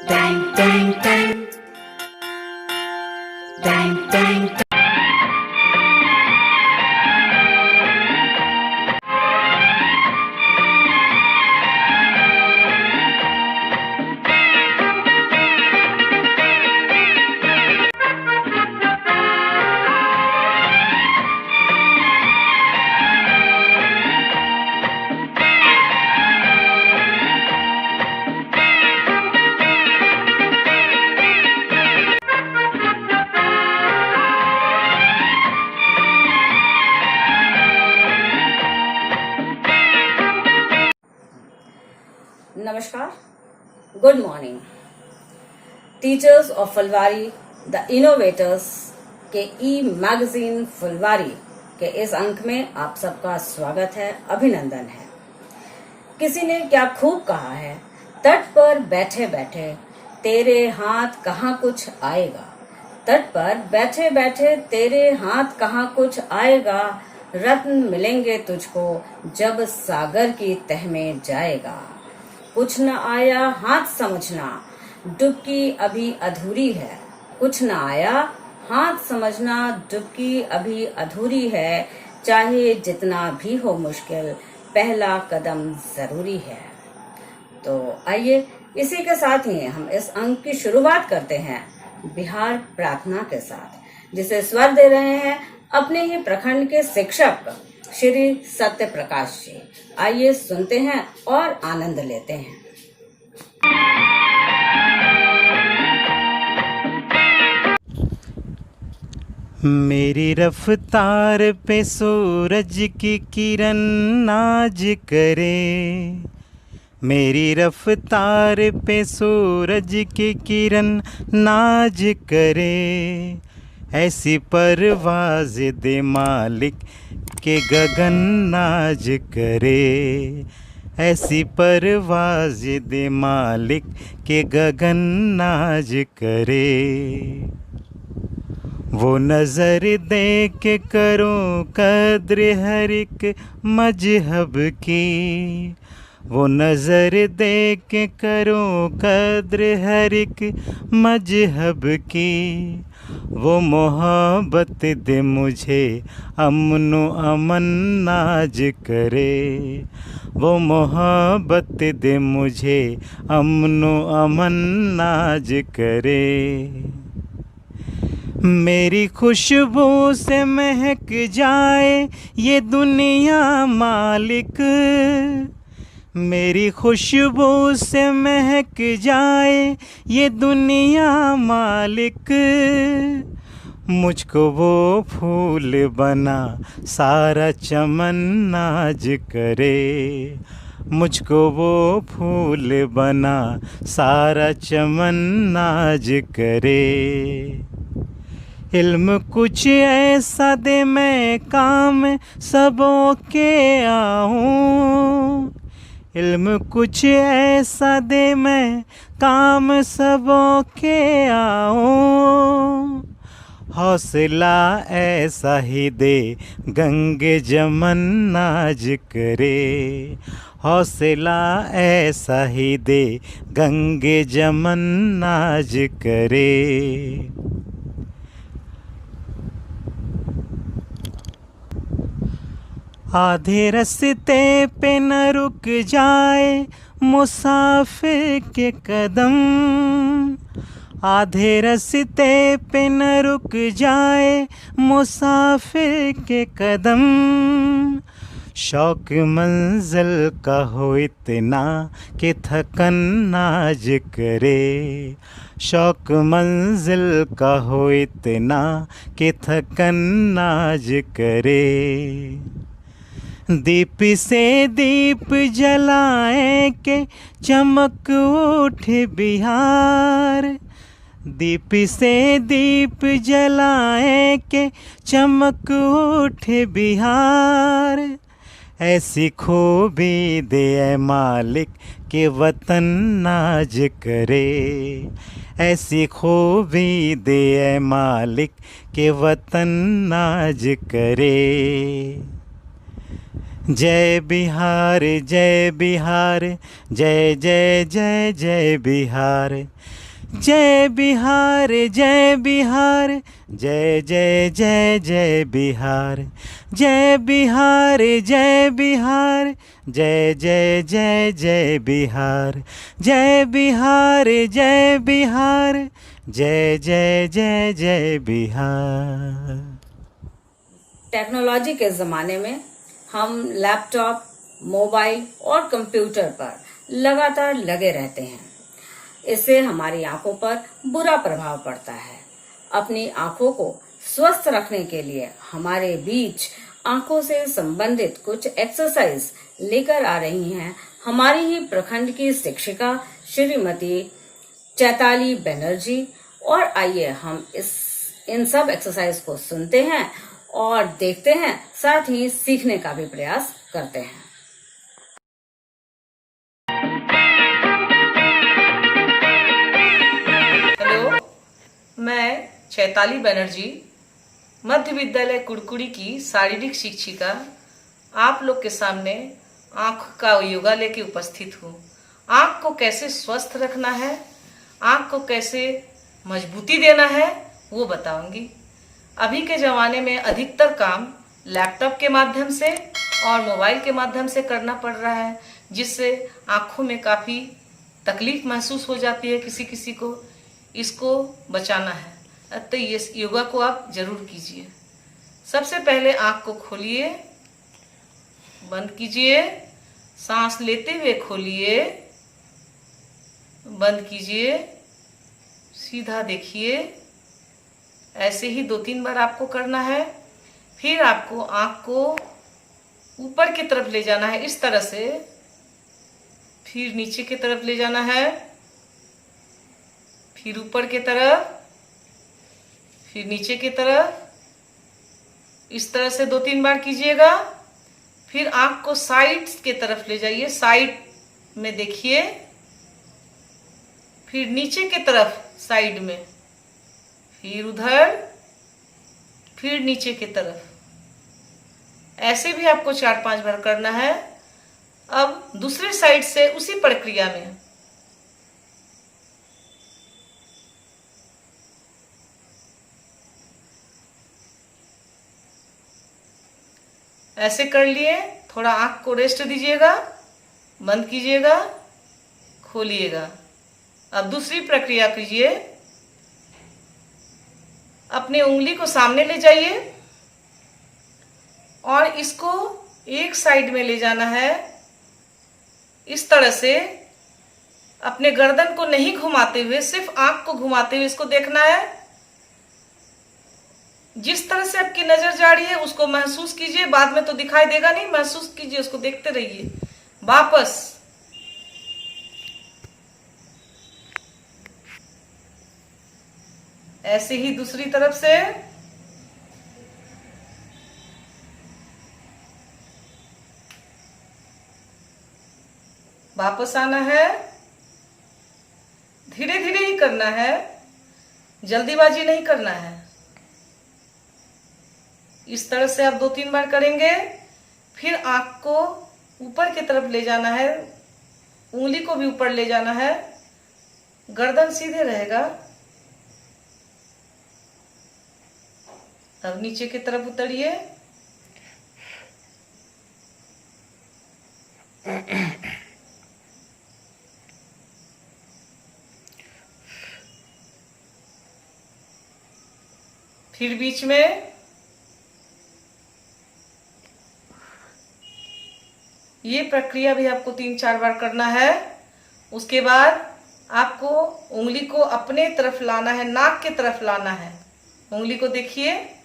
Dang, dang, dang. Dang, dang, dang. Namaskar, good morning. Teachers of Phulwari the innovators के e magazine फुलवारी के इस अंक में आप सबका स्वागत है, अभिनंदन है। किसी ने क्या खूब कहा है, तट पर बैठे बैठे तेरे हाथ कहाँ कुछ आएगा। तट पर बैठे बैठे तेरे हाथ कहाँ कुछ आएगा। रत्न मिलेंगे तुझको जब सागर की तह में जाएगा। कुछ न आया हाथ समझना, डुबकी अभी अधूरी है। कुछ न आया हाथ समझना, डुबकी अभी अधूरी है। चाहे जितना भी हो मुश्किल, पहला कदम जरूरी है। तो आइए इसी के साथ ही हम इस अंक की शुरुआत करते हैं बिहार प्रार्थना के साथ, जिसे स्वर दे रहे हैं अपने ही प्रखंड के शिक्षक श्री सत्य प्रकाश जी। आइए सुनते हैं और आनंद लेते हैं। मेरी रफ्तार पे सूरज की किरण नाज करे। मेरी रफ्तार पे सूरज की किरण नाज करे। ऐसी परवाज़ दे मालिक के गगन नाज करे। ऐसी परवाज़ दे मालिक के गगन नाज करे। वो नज़र दे के करो कद्र हर एक मजहब की। वो नज़र दे के करो कद्र हर एक मजहब की। वो मोहब्बत दे मुझे अमन अमन नाज करे। वो मोहब्बत दे मुझे अमन अमन नाज करे। मेरी खुशबू से महक जाए ये दुनिया मालिक। मेरी खुशबू से महक जाए ये दुनिया मालिक। मुझको वो फूल बना सारा चमन नाज करे। मुझको वो फूल बना सारा चमन नाज करे। इल्म कुछ ऐसा दे मैं काम सबों के आऊँ। इल्म कुछ ऐसा दे मैं काम सबों के आऊँ। हौसला ऐसा ही दे गंगे जमन नाज करे। हौसला ऐसा ही दे गंगे जमन नाज करे। आधे रास्ते पे न रुक जाए मुसाफिर के कदम। आधे रास्ते पे न रुक जाए मुसाफिर के कदम। शौक मंजिल का हो इतना कि थकन नाज करे। शौक मंजिल का हो इतना कि थकन नाज करे। दीप से दीप जलाए के चमक उठे बिहार। दीप से दीप जलाए के चमक उठे बिहार। ऐसी खूबी दे ऐ मालिक के वतन नाज करे। ऐसी खूबी दे ऐ मालिक के वतन नाज करे। जय बिहार जय बिहार, जय जय जय जय बिहार। जय बिहार जय बिहार, जय जय जय जय बिहार। जय बिहार जय बिहार, जय जय जय जय बिहार। जय बिहार जय बिहार, जय जय जय जय बिहार। टेक्नोलॉजी के ज़माने में हम लैपटॉप, मोबाइल और कंप्यूटर पर लगातार लगे रहते हैं। इससे हमारी आंखों पर बुरा प्रभाव पड़ता है। अपनी आंखों को स्वस्थ रखने के लिए हमारे बीच आंखों से संबंधित कुछ एक्सरसाइज लेकर आ रही हैं हमारी ही प्रखंड की शिक्षिका श्रीमती चैताली बनर्जी। और आइए हम इन सब एक्सरसाइज को सुनते हैं और देखते हैं, साथ ही सीखने का भी प्रयास करते हैं। हेलो, मैं चैताली बनर्जी, मध्य विद्यालय कुड़कुड़ी की शारीरिक शिक्षिका, आप लोग के सामने आँख का योगा लेके उपस्थित हूँ। आँख को कैसे स्वस्थ रखना है, आँख को कैसे मजबूती देना है, वो बताऊंगी। अभी के ज़माने में अधिकतर काम लैपटॉप के माध्यम से और मोबाइल के माध्यम से करना पड़ रहा है, जिससे आँखों में काफ़ी तकलीफ महसूस हो जाती है किसी किसी को। इसको बचाना है तो ये योगा को आप जरूर कीजिए। सबसे पहले आँख को खोलिए, बंद कीजिए, सांस लेते हुए खोलिए, बंद कीजिए, सीधा देखिए। ऐसे ही 2-3 बार आपको करना है। फिर आपको आँख को ऊपर की तरफ ले जाना है इस तरह से, फिर नीचे की तरफ ले जाना है, फिर ऊपर की तरफ, फिर नीचे की तरफ। इस तरह से 2-3 बार कीजिएगा। फिर आँख को साइड के तरफ ले जाइए, साइड में देखिए, फिर नीचे की तरफ साइड में, फिर उधर, फिर नीचे की तरफ। ऐसे भी आपको 4-5 बार करना है। अब दूसरे साइड से उसी प्रक्रिया में ऐसे कर लिए। थोड़ा आँख को रेस्ट दीजिएगा, बंद कीजिएगा, खोलिएगा। अब दूसरी प्रक्रिया कीजिए। अपने उंगली को सामने ले जाइए और इसको एक साइड में ले जाना है इस तरह से। अपने गर्दन को नहीं घुमाते हुए, सिर्फ आंख को घुमाते हुए इसको देखना है। जिस तरह से आपकी नजर जा रही है उसको महसूस कीजिए, बाद में तो दिखाई देगा नहीं, महसूस कीजिए, उसको देखते रहिए। वापस ऐसे ही दूसरी तरफ से। वापस आना है, धीरे धीरे ही करना है, जल्दीबाजी नहीं करना है। इस तरह से आप 2-3 बार करेंगे। फिर आंख को ऊपर की तरफ ले जाना है, उंगली को भी ऊपर ले जाना है, गर्दन सीधे रहेगा। अब नीचे की तरफ उतरिए। फिर बीच में। ये प्रक्रिया भी आपको 3-4 बार करना है। उसके बाद आपको उंगली को अपने तरफ लाना है, नाक की तरफ लाना है। उंगली को देखिए,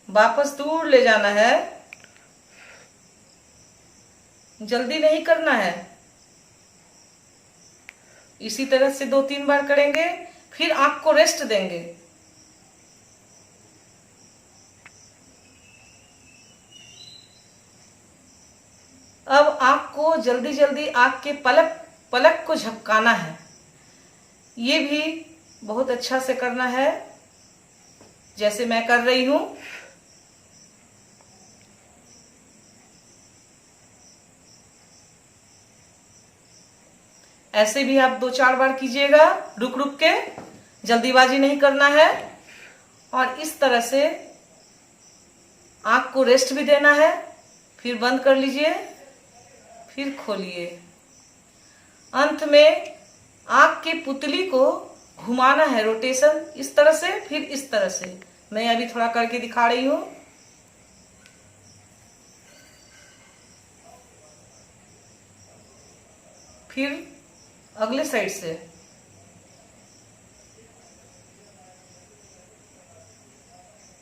वापस दूर ले जाना है, जल्दी नहीं करना है। इसी तरह से 2-3 बार करेंगे। फिर आंख को रेस्ट देंगे। अब आंख को जल्दी जल्दी आंख के पलक को झपकाना है। ये भी बहुत अच्छा से करना है। जैसे मैं कर रही हूं। ऐसे भी आप 2-4 बार कीजिएगा, रुक रुक के, जल्दीबाजी नहीं करना है। और इस तरह से आंख को रेस्ट भी देना है। फिर बंद कर लीजिए, फिर खोलिए। अंत में आंख की पुतली को घुमाना है, रोटेशन, इस तरह से, फिर इस तरह से। मैं अभी थोड़ा करके दिखा रही हूं। फिर अगले साइड से।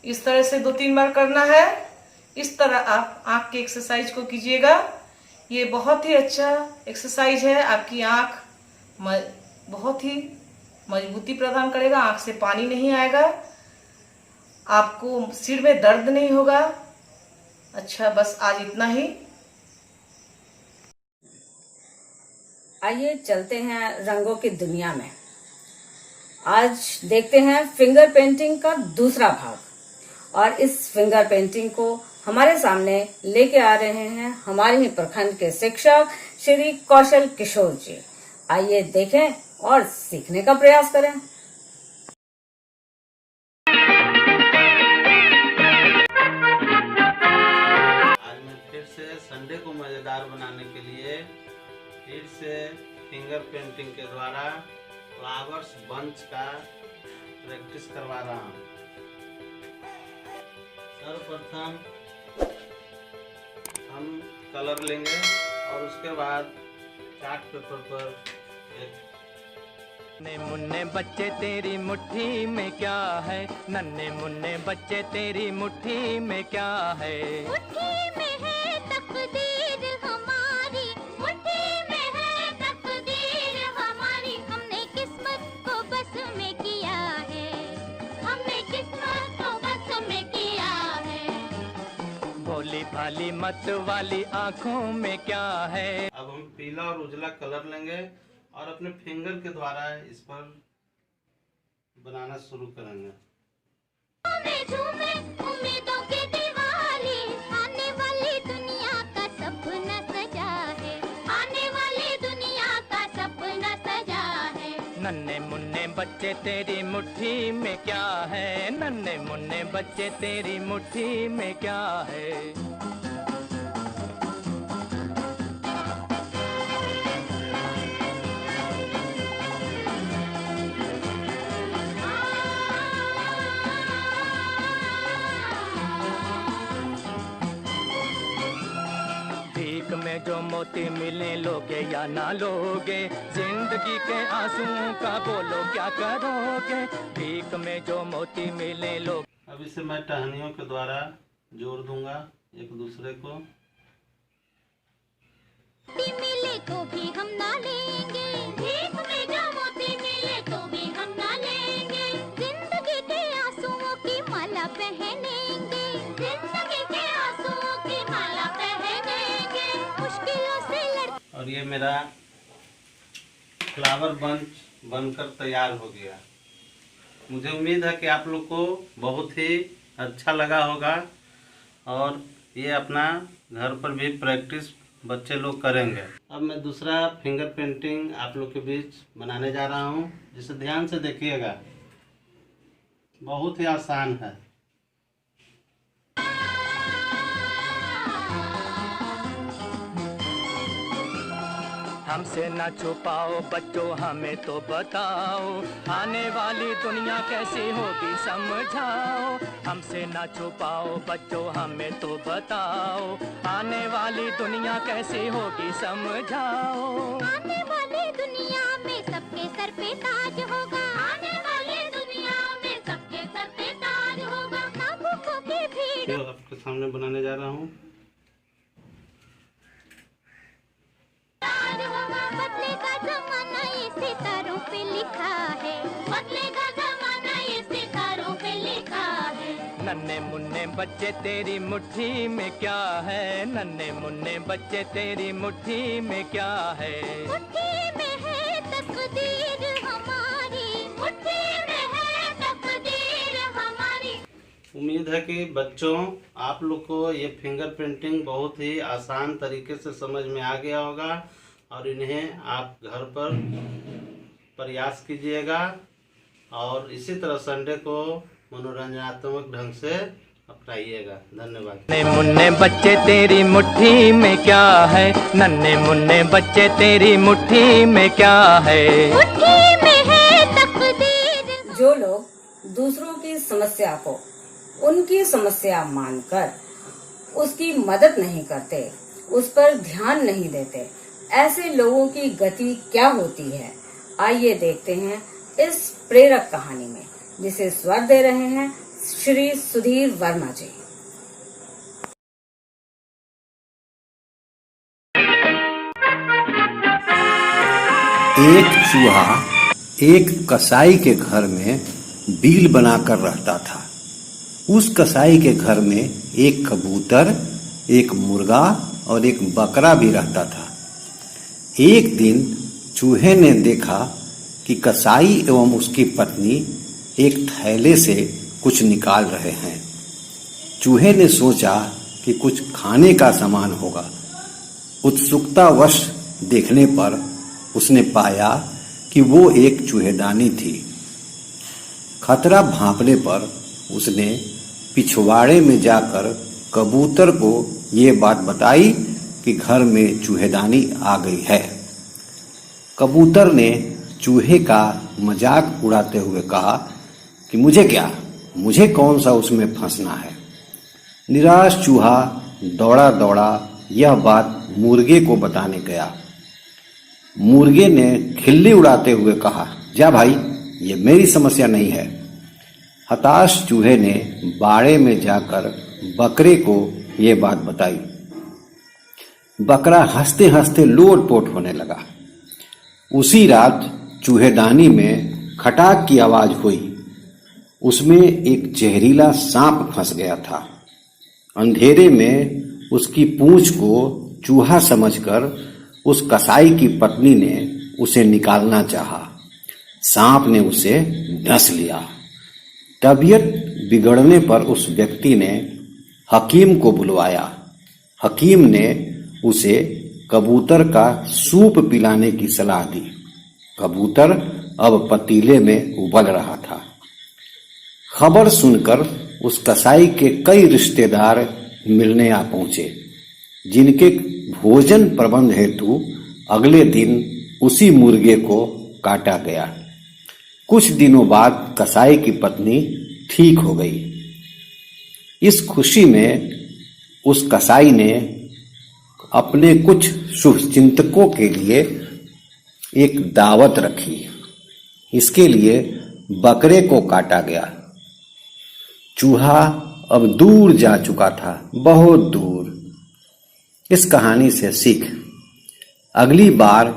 इस तरह से 2-3 बार करना है। इस तरह आप आंख के एक्सरसाइज को कीजिएगा। ये बहुत ही अच्छा एक्सरसाइज है। आपकी आंख बहुत ही मजबूती प्रदान करेगा। आंख से पानी नहीं आएगा, आपको सिर में दर्द नहीं होगा। अच्छा, बस आज इतना ही। आइए चलते हैं रंगों की दुनिया में। आज देखते हैं फिंगर पेंटिंग का दूसरा भाग। और इस फिंगर पेंटिंग को हमारे सामने लेके आ रहे हैं हमारे ही प्रखंड के शिक्षक श्री कौशल किशोर जी। आइए देखें और सीखने का प्रयास करें। आज मैं फिर से संडे को मजेदार बनाने के लिए फिर से फिंगर पेंटिंग के द्वारा फ्लावर्स बंच का प्रैक्टिस करवा रहा हूँ। सर्वप्रथम हम कलर लेंगे और उसके बाद चार्ट पेपर पर एक नन्हे मुन्ने बच्चे तेरी मुट्ठी में क्या है, नन्हे मुन्ने बच्चे तेरी मुट्ठी में क्या है। मुट्ठी में है तकदीर हमारी, मुट्ठी में है तकदीर हमारी। हमने किस्मत को बस में किया है, हमने किस्मत को बस में किया है। भोली भाली मत वाली आँखों में क्या है। अब हम पीला और उजला कलर लेंगे और अपने फिंगर के द्वारा इस पर बनाना शुरू करेंगे। झूमे उम्मीदों की दिवाली, आने वाली दुनिया का सपना सजा है, आने वाली दुनिया का सपना सजा है। नन्हे मुन्ने बच्चे तेरी मुट्ठी में क्या है, नन्हे मुन्ने बच्चे तेरी मुट्ठी में क्या है। भीख में जो मोती मिले लोगे या ना लोगे, जिंदगी के आंसुओं का बोलो क्या करोगे। भीख में जो मोती मिले लोगे। अब इसे मैं टहनियों के द्वारा जोड़ दूंगा एक दूसरे को। मिले तो भी हम ना लेंगे, भीख में जो मोती मिले तो भी हम ना लेंगे। जिंदगी के आंसुओं की माला पहनेंगे, जिंदगी के आंसुओं की माला पहनेंगे। मुश्किलों से लड़। और ये मेरा फ्लावर बंच बनकर तैयार हो गया। मुझे उम्मीद है कि आप लोग को बहुत ही अच्छा लगा होगा और ये अपना घर पर भी प्रैक्टिस बच्चे लोग करेंगे। अब मैं दूसरा फिंगर पेंटिंग आप लोग के बीच बनाने जा रहा हूँ, जिसे ध्यान से देखिएगा। बहुत ही आसान है। हमसे ना छुपाओ बच्चों हमें तो बताओ, आने वाली दुनिया कैसी होगी समझाओ। हमसे ना छुपाओ बच्चों हमें तो बताओ, आने वाली दुनिया कैसी होगी समझाओ। आने वाली दुनिया में सबके सर पे ताज होगा, आने वाली दुनिया में सबके सर पे ताज होगा। ना भूखों की भीड़ जो आपके सामने बनाने जा रहा हूँ। बदलेगा जमाना ये सितारों पे लिखा है, बदलेगा जमाना ये सितारों पे लिखा है। नन्हे मुन्ने बच्चे तेरी मुट्ठी में क्या है, नन्हे मुन्ने बच्चे तेरी मुट्ठी में क्या है। मुट्ठी में है तकदीर हमारी, मुट्ठी में है तकदीर हमारी। उम्मीद है कि बच्चों आप लोग को ये फिंगर प्रिंटिंग बहुत ही आसान तरीके से समझ में आ गया होगा और इन्हें आप घर पर प्रयास कीजिएगा और इसी तरह संडे को मनोरंजनात्मक ढंग से अपनाइएगा। धन्यवाद। नन्हे मुन्ने बच्चे तेरी मुट्ठी में क्या है, नन्हे मुन्ने बच्चे तेरी मुट्ठी में क्या है, मुट्ठी में है तकदीर। जो लोग दूसरों की समस्या को उनकी समस्या मानकर उसकी मदद नहीं करते, उस पर ध्यान नहीं देते, ऐसे लोगों की गति क्या होती है, आइए देखते हैं इस प्रेरक कहानी में, जिसे स्वर दे रहे हैं श्री सुधीर वर्मा जी। एक चूहा एक कसाई के घर में बील बनाकर रहता था। उस कसाई के घर में एक कबूतर, एक मुर्गा और एक बकरा भी रहता था। एक दिन चूहे ने देखा कि कसाई एवं उसकी पत्नी एक थैले से कुछ निकाल रहे हैं। चूहे ने सोचा कि कुछ खाने का सामान होगा। उत्सुकतावश देखने पर उसने पाया कि वो एक चूहेदानी थी। खतरा भांपने पर उसने पिछवाड़े में जाकर कबूतर को ये बात बताई कि घर में चूहेदानी आ गई है। कबूतर ने चूहे का मजाक उड़ाते हुए कहा कि मुझे क्या, मुझे कौन सा उसमें फंसना है। निराश चूहा दौड़ा दौड़ा यह बात मुर्गे को बताने गया। मुर्गे ने खिल्ली उड़ाते हुए कहा, जा भाई, ये मेरी समस्या नहीं है। हताश चूहे ने बाड़े में जाकर बकरे को ये बात बताई। बकरा हंसते हंसते लोटपोट होने लगा। उसी रात चूहेदानी में खटाक की आवाज हुई। उसमें एक जहरीला सांप फंस गया था। अंधेरे में उसकी पूंछ को चूहा समझकर उस कसाई की पत्नी ने उसे निकालना चाहा। सांप ने उसे डस लिया। तबीयत बिगड़ने पर उस व्यक्ति ने हकीम को बुलवाया। हकीम ने उसे कबूतर का सूप पिलाने की सलाह दी। कबूतर अब पतीले में उबल रहा था। खबर सुनकर उस कसाई के कई रिश्तेदार मिलने आ पहुंचे, जिनके भोजन प्रबंध हेतु अगले दिन उसी मुर्गे को काटा गया। कुछ दिनों बाद कसाई की पत्नी ठीक हो गई। इस खुशी में उस कसाई ने अपने कुछ शुभचिंतकों के लिए एक दावत रखी। इसके लिए बकरे को काटा गया। चूहा अब दूर जा चुका था, बहुत दूर। इस कहानी से सीख, अगली बार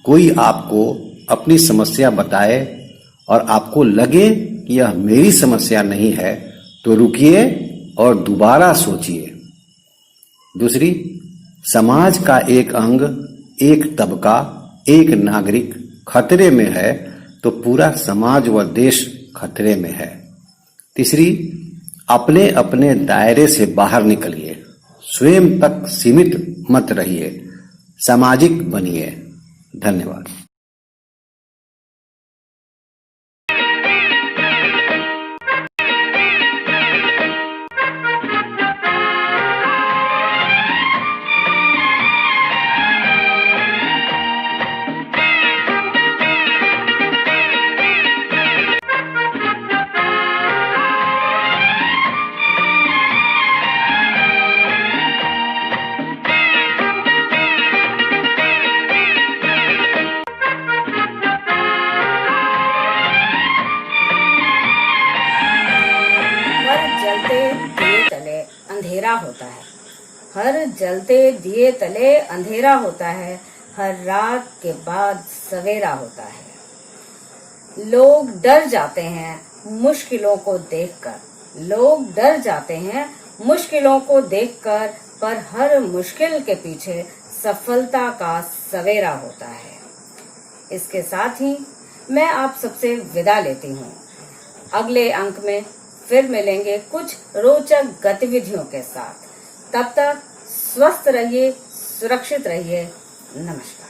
कोई आपको अपनी समस्या बताए और आपको लगे कि यह मेरी समस्या नहीं है, तो रुकिए और दोबारा सोचिए। दूसरी, समाज का एक अंग, एक तबका, एक नागरिक खतरे में है तो पूरा समाज व देश खतरे में है। तीसरी, अपने अपने दायरे से बाहर निकलिए, स्वयं तक सीमित मत रहिए, सामाजिक बनिए। धन्यवाद। अंधेरा होता है, हर जलते दिए तले अंधेरा होता है, हर रात के बाद सवेरा होता है। लोग डर जाते हैं मुश्किलों को देखकर, लोग डर जाते हैं मुश्किलों को देखकर, पर हर मुश्किल के पीछे सफलता का सवेरा होता है। इसके साथ ही मैं आप सबसे विदा लेती हूँ। अगले अंक में फिर मिलेंगे कुछ रोचक गतिविधियों के साथ। तब तक स्वस्थ रहिए, सुरक्षित रहिए। नमस्कार।